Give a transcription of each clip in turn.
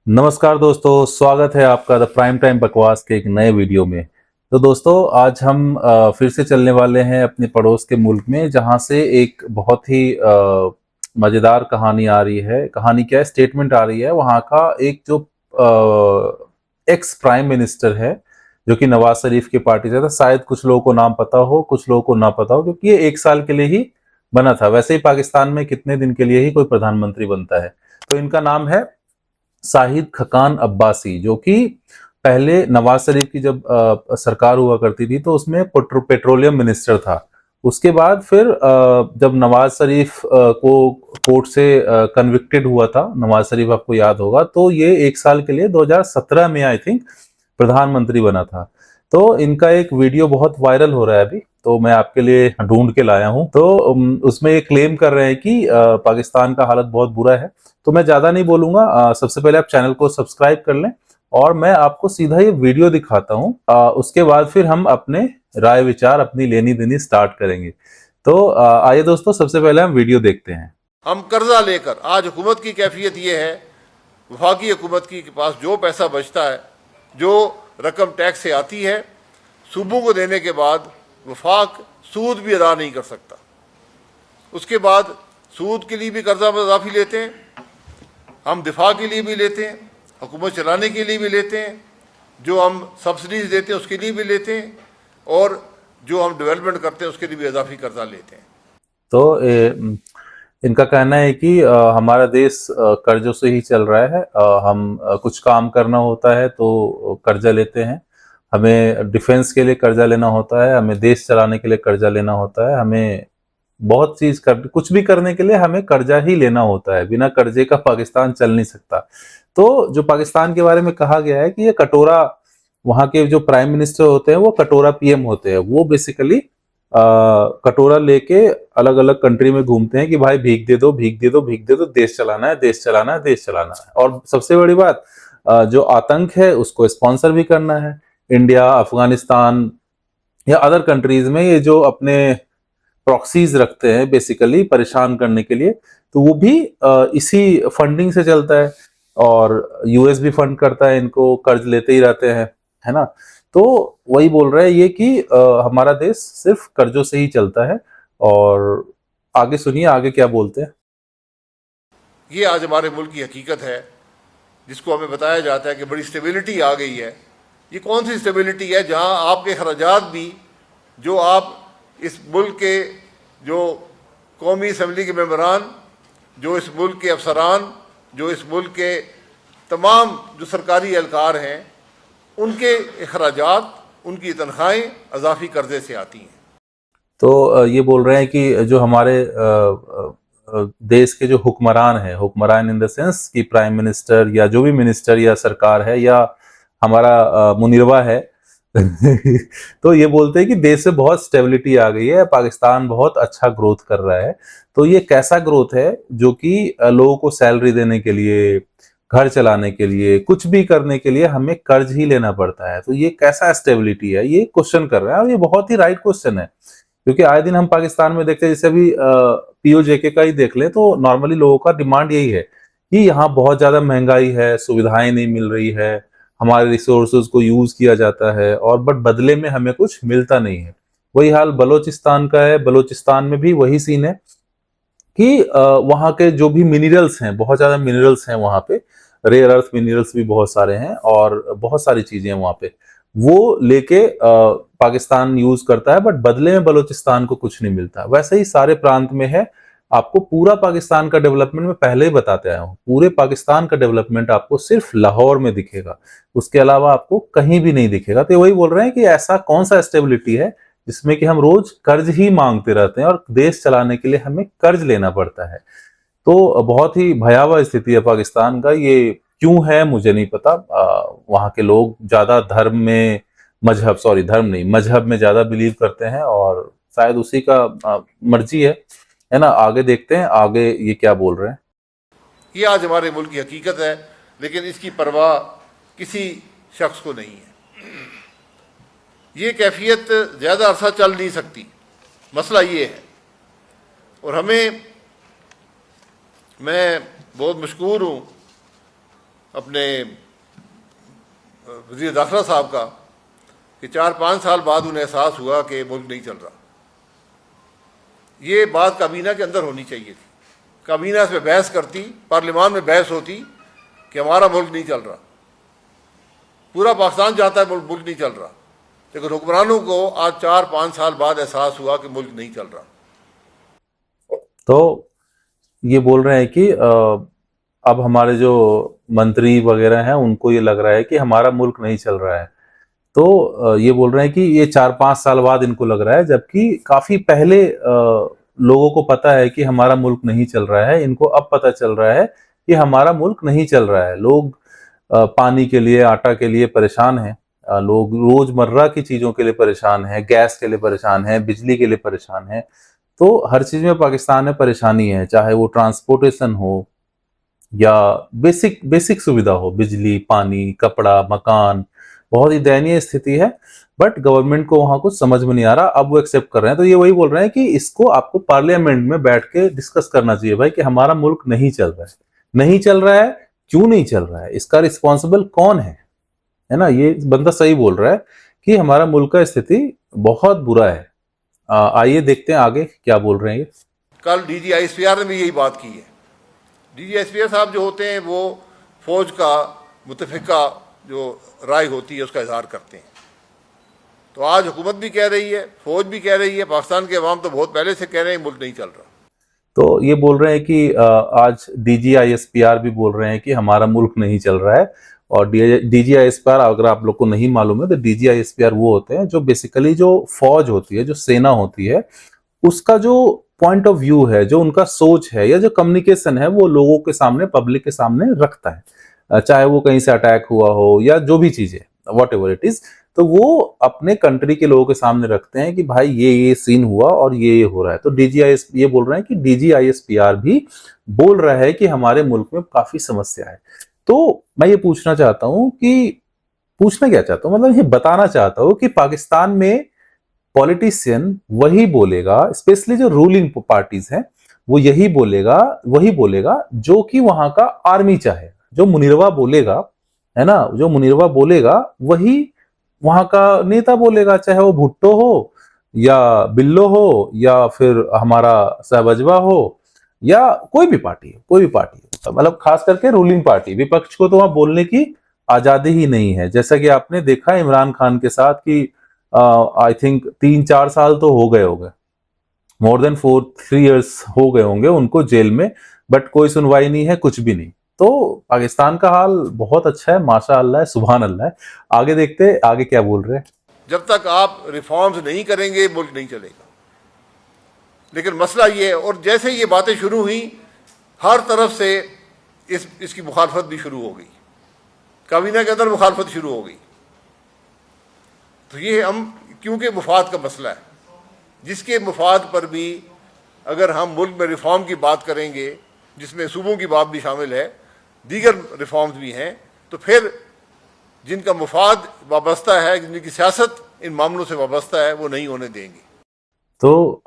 नमस्कार दोस्तों, स्वागत है आपका द प्राइम टाइम बकवास के एक नए वीडियो में। तो दोस्तों आज हम फिर से चलने वाले हैं अपने पड़ोस के मुल्क में, जहां से एक बहुत ही मज़ेदार कहानी आ रही है। कहानी क्या है, स्टेटमेंट आ रही है। वहां का एक जो एक्स प्राइम मिनिस्टर है, जो कि नवाज शरीफ की पार्टी से था। शायद कुछ लोगों को नाम पता हो, कुछ लोगों को ना पता हो, क्योंकि ये 1 साल के लिए ही बना था। वैसे ही पाकिस्तान में कितने दिन के लिए ही कोई प्रधानमंत्री बनता है। तो इनका नाम है शाहिद खकान अब्बासी, जो कि पहले नवाज शरीफ की जब सरकार हुआ करती थी तो उसमें पेट्रोलियम मिनिस्टर था। उसके बाद फिर जब नवाज शरीफ को कोर्ट से कन्विक्टेड हुआ था, नवाज शरीफ आपको याद होगा, तो ये 1 साल के लिए 2017 में आई थिंक प्रधानमंत्री बना था। तो इनका एक वीडियो बहुत वायरल हो रहा है अभी, तो मैं आपके लिए ढूंढ के लाया हूं। तो उसमें ये क्लेम कर रहे हैं कि पाकिस्तान का हालत बहुत बुरा है। तो मैं ज्यादा नहीं बोलूंगा, सबसे पहले आप चैनल को सब्सक्राइब कर लें और मैं आपको सीधा ये वीडियो दिखाता हूं। उसके बाद फिर हम अपने राय विचार, अपनी लेनी देनी स्टार्ट करेंगे। तो आइए दोस्तों, सबसे पहले हम वीडियो देखते हैं। हम कर्जा लेकर, आज हुकूमत की कैफियत ये है, वफाकी हुकूमत के पास जो पैसा बचता है, जो रकम टैक्स से आती है, सूबों को देने के बाद वफाक सूद भी अदा नहीं कर सकता। उसके बाद सूद के लिए भी कर्जा मुआफ़ी लेते हैं, हम दिफा के लिए भी लेते हैं, हुकूमत चलाने के लिए भी लेते हैं, जो हम सब्सिडीज़ देते हैं उसके लिए भी लेते हैं, और जो हम डेवलपमेंट करते हैं उसके लिए भी इजाफी कर्जा लेते हैं। तो इनका कहना है कि हमारा देश कर्जों से ही चल रहा है। हम कुछ काम करना होता है तो कर्जा लेते हैं। हमें डिफेंस के लिए कर्जा लेना होता है, हमें देश चलाने के लिए कर्जा लेना होता है, हमें बहुत चीज कर, कुछ भी करने के लिए हमें कर्जा ही लेना होता है। बिना कर्जे का पाकिस्तान चल नहीं सकता। तो जो पाकिस्तान के बारे में कहा गया है कि ये कटोरा, वहां के जो प्राइम मिनिस्टर होते हैं वो कटोरा पीएम होते हैं। वो बेसिकली कटोरा लेके अलग अलग कंट्री में घूमते हैं कि भाई भीख दे दो, भीख दे दो, भीख दे दो, देश चलाना है, देश चलाना है, देश चलाना है। और सबसे बड़ी बात, जो आतंक है उसको स्पॉन्सर भी करना है। इंडिया, अफगानिस्तान या अदर कंट्रीज में ये जो अपने प्रॉक्सीज रखते हैं बेसिकली परेशान करने के लिए, तो वो भी इसी फंडिंग से चलता है। और यूएस भी फंड करता है इनको, कर्ज लेते ही रहते हैं, है ना। तो वही बोल रहे हैं ये कि हमारा देश सिर्फ कर्जों से ही चलता है। और आगे सुनिए, आगे क्या बोलते हैं। ये आज हमारे मुल्क की हकीकत है, जिसको हमें बताया जाता है कि बड़ी स्टेबिलिटी आ गई है। ये कौन सी स्टेबिलिटी है जहां आपके खर्चात भी, जो आप इस मुल्क के जो कौमी असम्बली के मेंबरान, जो इस मुल्क के अफसरान, जो इस मुल्क के तमाम जो सरकारी एहलकार हैं, उनके अखराजात, उनकी तनख्वाहें अजाफी कर्जे से आती हैं। तो ये बोल रहे हैं कि जो हमारे देश के जो हुक्मरान हैं, हुक्मरान इन द सेंस कि प्राइम मिनिस्टर या जो भी मिनिस्टर या सरकार है या हमारा मुनीरवा है तो ये बोलते हैं कि देश से बहुत स्टेबिलिटी आ गई है, पाकिस्तान बहुत अच्छा ग्रोथ कर रहा है। तो ये कैसा ग्रोथ है जो कि लोगों को सैलरी देने के लिए, घर चलाने के लिए, कुछ भी करने के लिए हमें कर्ज ही लेना पड़ता है। तो ये कैसा स्टेबिलिटी है, ये क्वेश्चन कर रहे हैं। और ये बहुत ही राइट क्वेश्चन है, क्योंकि आए दिन हम पाकिस्तान में देखते हैं, जैसे अभी पीओजेके का ही देख लें, तो नॉर्मली लोगों का डिमांड यही है कि यहाँ बहुत ज्यादा महंगाई है, सुविधाएं नहीं मिल रही है, हमारे रिसोर्सेज को यूज किया जाता है और बट बदले में हमें कुछ मिलता नहीं है। वही हाल बलोचिस्तान का है। बलोचिस्तान में भी वही सीन है कि वहाँ के जो भी मिनरल्स हैं, बहुत ज्यादा मिनरल्स हैं वहाँ पे, रेयर अर्थ मिनरल्स भी बहुत सारे हैं और बहुत सारी चीजें हैं वहाँ पे, वो लेके पाकिस्तान यूज करता है, बट बदले में बलूचिस्तान को कुछ नहीं मिलता। वैसे ही सारे प्रांत में है। आपको पूरा पाकिस्तान का डेवलपमेंट मैं पहले ही बताते आया हूँ, पूरे पाकिस्तान का डेवलपमेंट आपको सिर्फ लाहौर में दिखेगा, उसके अलावा आपको कहीं भी नहीं दिखेगा। तो वही बोल रहे हैं कि ऐसा कौन सा स्टेबिलिटी है जिसमें कि हम रोज कर्ज ही मांगते रहते हैं और देश चलाने के लिए हमें कर्ज लेना पड़ता है। तो बहुत ही भयावह स्थिति है पाकिस्तान का। ये क्यों है मुझे नहीं पता। वहाँ के लोग ज्यादा धर्म में, मजहब, सॉरी धर्म नहीं, मजहब में ज्यादा बिलीव करते हैं और शायद उसी का मर्जी है ना। आगे देखते हैं आगे ये क्या बोल रहे हैं। ये आज हमारे मुल्क की हकीकत है, लेकिन इसकी परवाह किसी शख्स को नहीं है। ये कैफियत ज़्यादा अरसा चल नहीं सकती, मसला ये है। और मैं बहुत मशकूर हूँ अपने वज़ीर दाखिला साहब का कि 4-5 साल बाद उन्हें एहसास हुआ कि मुल्क नहीं चल रहा। ये बात काबीना के अंदर होनी चाहिए थी। काबीना इस पर बहस करती, पार्लियामान में बहस होती कि हमारा मुल्क नहीं चल रहा। पूरा पाकिस्तान चाहता है मुल्क नहीं चल रहा, लेकिन हुक्मरानों को आज 4-5 साल बाद एहसास हुआ कि मुल्क नहीं चल रहा। तो ये बोल रहे हैं कि अब हमारे जो मंत्री वगैरह हैं उनको ये लग रहा है कि हमारा मुल्क नहीं चल रहा है। तो ये बोल रहे हैं कि ये 4-5 साल बाद इनको लग रहा है, जबकि काफी पहले लोगों को पता है कि हमारा मुल्क नहीं चल रहा है। इनको अब पता चल रहा है कि हमारा मुल्क नहीं चल रहा है। लोग पानी के लिए, आटा के लिए परेशान हैं, लोग रोजमर्रा की चीजों के लिए परेशान हैं, गैस के लिए परेशान हैं, बिजली के लिए परेशान हैं। तो हर चीज में पाकिस्तान में परेशानी है, चाहे वो ट्रांसपोर्टेशन हो या बेसिक सुविधा हो, बिजली, पानी, कपड़ा, मकान। बहुत ही दयनीय स्थिति है, बट गवर्नमेंट को वहां कुछ समझ में नहीं आ रहा। अब वो एक्सेप्ट कर रहे हैं। तो ये वही बोल रहे हैं कि इसको आपको पार्लियामेंट में बैठ के डिस्कस करना चाहिए भाई, कि हमारा मुल्क नहीं चल रहा है। नहीं चल रहा है, क्यों नहीं चल रहा है, इसका रिस्पॉन्सिबल कौन है ना। ये बंदा सही बोल रहा है कि हमारा मुल्क का स्थिति बहुत बुरा है। आइए देखते हैं आगे क्या बोल रहे हैं ये। कल DGISPR ने भी यही बात की है। DGISPR साहब जो होते हैं वो फौज का मुतफिका जो राय होती है उसका इजहार करते हैं। तो आज हुकूमत भी कह रही है, फौज भी कह रही है, पाकिस्तान के अवाम तो बहुत पहले से कह रहे हैं मुल्क नहीं चल रहा। तो ये बोल रहे हैं कि आज DGISPR भी बोल रहे हैं कि हमारा मुल्क नहीं चल रहा है। और DGISPR अगर आप लोग को नहीं मालूम है तो DGISPR वो होते हैं जो बेसिकली जो फौज होती है, जो सेना होती है, उसका जो पॉइंट ऑफ व्यू है, जो उनका सोच है या जो कम्युनिकेशन है, वो लोगों के सामने, पब्लिक के सामने रखता है। चाहे वो कहीं से अटैक हुआ हो या जो भी चीजें, वॉट एवर इट इज, तो वो अपने कंट्री के लोगों के सामने रखते हैं कि भाई ये सीन हुआ और ये हो रहा है। तो ये बोल रहे हैं कि DGISPR भी बोल रहा है कि हमारे मुल्क में काफी समस्या है। तो मैं ये पूछना चाहता हूं कि, पूछना क्या चाहता हूं, मतलब ये बताना चाहता हूं कि पाकिस्तान में पॉलिटिशियन वही बोलेगा, स्पेशली जो रूलिंग पार्टीज हैं, वो वही बोलेगा जो कि वहां का आर्मी चाहे। जो मुनीरवा बोलेगा, है ना, जो मुनीरवा बोलेगा वही वहां का नेता बोलेगा, चाहे वो भुट्टो हो या बिल्लो हो या फिर हमारा सहबजवा हो या कोई भी पार्टी हो, मतलब खास करके रूलिंग पार्टी। विपक्ष को तो वहां बोलने की आजादी ही नहीं है। जैसा कि आपने देखा इमरान खान के साथ कि आई थिंक 3-4 साल तो हो गए होंगे, मोर देन 3 years हो गए होंगे उनको जेल में, बट कोई सुनवाई नहीं है, कुछ भी नहीं। तो पाकिस्तान का हाल बहुत अच्छा है, माशाअल्लाह है, सुभान अल्लाह है। आगे देखते हैं आगे क्या बोल रहे हैं। जब तक आप रिफॉर्म्स नहीं करेंगे मुल्क नहीं चलेगा। लेकिन मसला ये है, और जैसे ये बातें शुरू हुई हर तरफ से इसकी मुखालफत भी शुरू हो गई, काबीना के अंदर मुखालफत शुरू हो गई। तो ये हम, क्योंकि मुफाद का मसला है, जिसके मुफाद पर भी अगर हम मुल्क में रिफॉर्म की बात करेंगे, जिसमें सूबों की बात भी शामिल है, दीगर रिफॉर्म्स भी हैं, तो फिर जिनका मुफाद वाबस्ता है, जिनकी सियासत इन मामलों से वाबस्ता है, वो नहीं होने देंगे। तो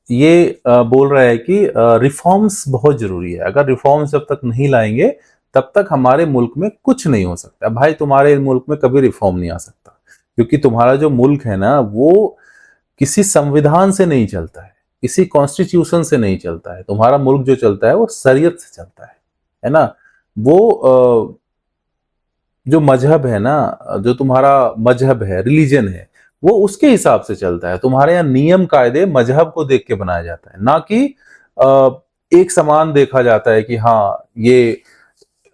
ये बोल रहा है कि रिफॉर्म्स बहुत जरूरी है। अगर रिफॉर्म्स जब तक नहीं लाएंगे तब तक हमारे मुल्क में कुछ नहीं हो सकता। भाई तुम्हारे मुल्क में कभी रिफॉर्म नहीं आ सकता, क्योंकि तुम्हारा जो मुल्क है ना, वो किसी संविधान से नहीं चलता है, किसी कॉन्स्टिट्यूशन से नहीं चलता है। तुम्हारा मुल्क जो चलता है वो शरीयत से चलता है ना। वो जो मजहब है ना, जो तुम्हारा मजहब है, रिलीजन है, वो उसके हिसाब से चलता है। तुम्हारे यहाँ नियम कायदे मजहब को देख के बनाया जाता है, ना कि एक समान देखा जाता है कि हाँ ये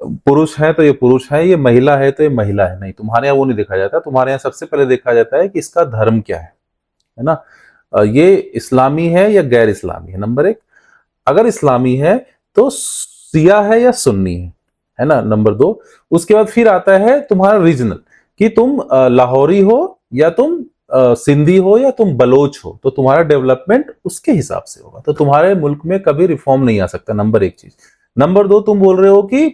पुरुष है तो ये पुरुष है, ये महिला है तो ये महिला है। नहीं, तुम्हारे यहाँ वो नहीं देखा जाता। तुम्हारे यहाँ सबसे पहले देखा जाता है कि इसका धर्म क्या है ना। ये इस्लामी है या गैर इस्लामी है, नंबर 1। अगर इस्लामी है तो शिया है या सुन्नी है ना, नंबर 2। उसके बाद फिर आता है तुम्हारा रीजनल, कि तुम लाहौरी हो या तुम सिंधी हो या तुम बलोच हो, तो तुम्हारा डेवलपमेंट उसके हिसाब से होगा। तो तुम्हारे मुल्क में कभी रिफॉर्म नहीं आ सकता, नंबर 1 चीज। नंबर 2, तुम बोल रहे हो कि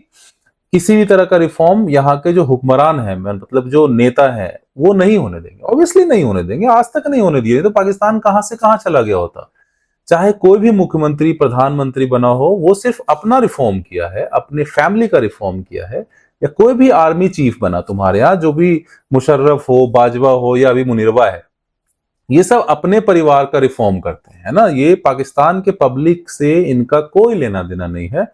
किसी भी तरह का रिफॉर्म यहाँ के जो हुक्मरान है, मतलब जो नेता है, वो नहीं होने देंगे। ऑब्वियसली नहीं होने देंगे, आज तक नहीं होने दिए। तो पाकिस्तान कहां से कहां चला गया होता। चाहे कोई भी मुख्यमंत्री प्रधानमंत्री बना हो, वो सिर्फ अपना रिफॉर्म किया है, अपने फैमिली का रिफॉर्म किया है। या कोई भी आर्मी चीफ बना तुम्हारे यहाँ, जो भी मुशर्रफ हो, बाजवा हो या अभी मुनिरवा है, ये सब अपने परिवार का रिफॉर्म करते हैं, है ना। ये पाकिस्तान के पब्लिक से इनका कोई लेना देना नहीं है,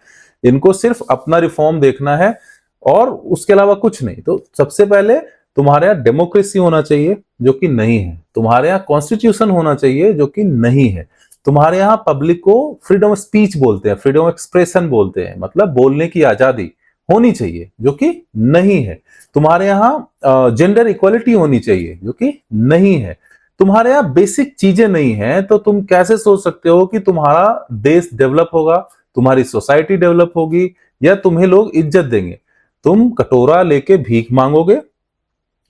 इनको सिर्फ अपना रिफॉर्म देखना है और उसके अलावा कुछ नहीं। तो सबसे पहले तुम्हारे यहाँ डेमोक्रेसी होना चाहिए, जो कि नहीं है। तुम्हारे यहाँ कॉन्स्टिट्यूशन होना चाहिए, जो कि नहीं है। तुम्हारे यहाँ पब्लिक को फ्रीडम ऑफ स्पीच बोलते हैं, फ्रीडम ऑफ एक्सप्रेशन बोलते हैं, मतलब बोलने की आजादी होनी चाहिए, जो कि नहीं है। तुम्हारे यहाँ जेंडर इक्वालिटी होनी चाहिए, जो कि नहीं है। तुम्हारे यहाँ बेसिक चीजें नहीं है, तो तुम कैसे सोच सकते हो कि तुम्हारा देश डेवलप होगा, तुम्हारी सोसाइटी डेवलप होगी, या तुम्हें लोग इज्जत देंगे। तुम कटोरा लेके भीख मांगोगे,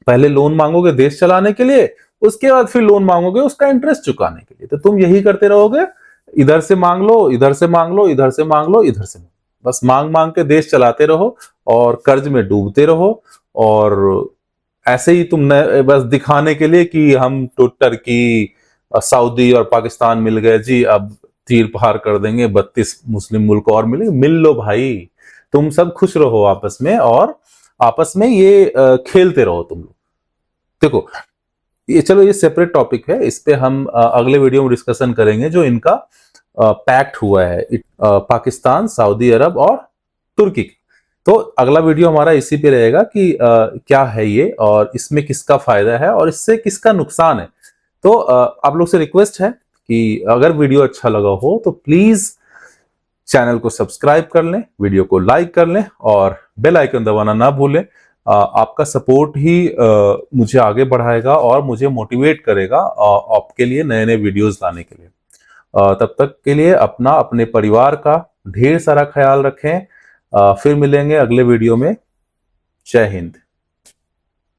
पहले लोन मांगोगे देश चलाने के लिए, उसके बाद फिर लोन मांगोगे उसका इंटरेस्ट चुकाने के लिए। तो तुम यही करते रहोगे, इधर से मांग लो, इधर से मांग लो, इधर से मांग लो, इधर से, बस मांग मांग के देश चलाते रहो और कर्ज में डूबते रहो। और ऐसे ही तुम बस दिखाने के लिए कि हम तो टर्की, सऊदी और पाकिस्तान मिल गए जी, अब तीर पार कर देंगे, 32 मुस्लिम मुल्क और मिलेंगे। मिल लो भाई, तुम सब खुश रहो आपस में, और आपस में ये खेलते रहो तुम लोग। देखो ये, चलो ये सेपरेट टॉपिक है, इस पे हम अगले वीडियो में डिस्कशन करेंगे, जो इनका पैक्ट हुआ है पाकिस्तान, सऊदी अरब और तुर्की। तो अगला वीडियो हमारा इसी पे रहेगा कि क्या है ये, और इसमें किसका फायदा है और इससे किसका नुकसान है। तो आप लोग से रिक्वेस्ट है कि अगर वीडियो अच्छा लगा हो तो प्लीज चैनल को सब्सक्राइब कर लें, वीडियो को लाइक कर लें और बेल आइकन दबाना ना भूलें। आपका सपोर्ट ही मुझे आगे बढ़ाएगा और मुझे मोटिवेट करेगा आपके लिए नए नए वीडियोस लाने के लिए। तब तक के लिए अपना, अपने परिवार का ढेर सारा ख्याल रखें। फिर मिलेंगे अगले वीडियो में। जय हिंद।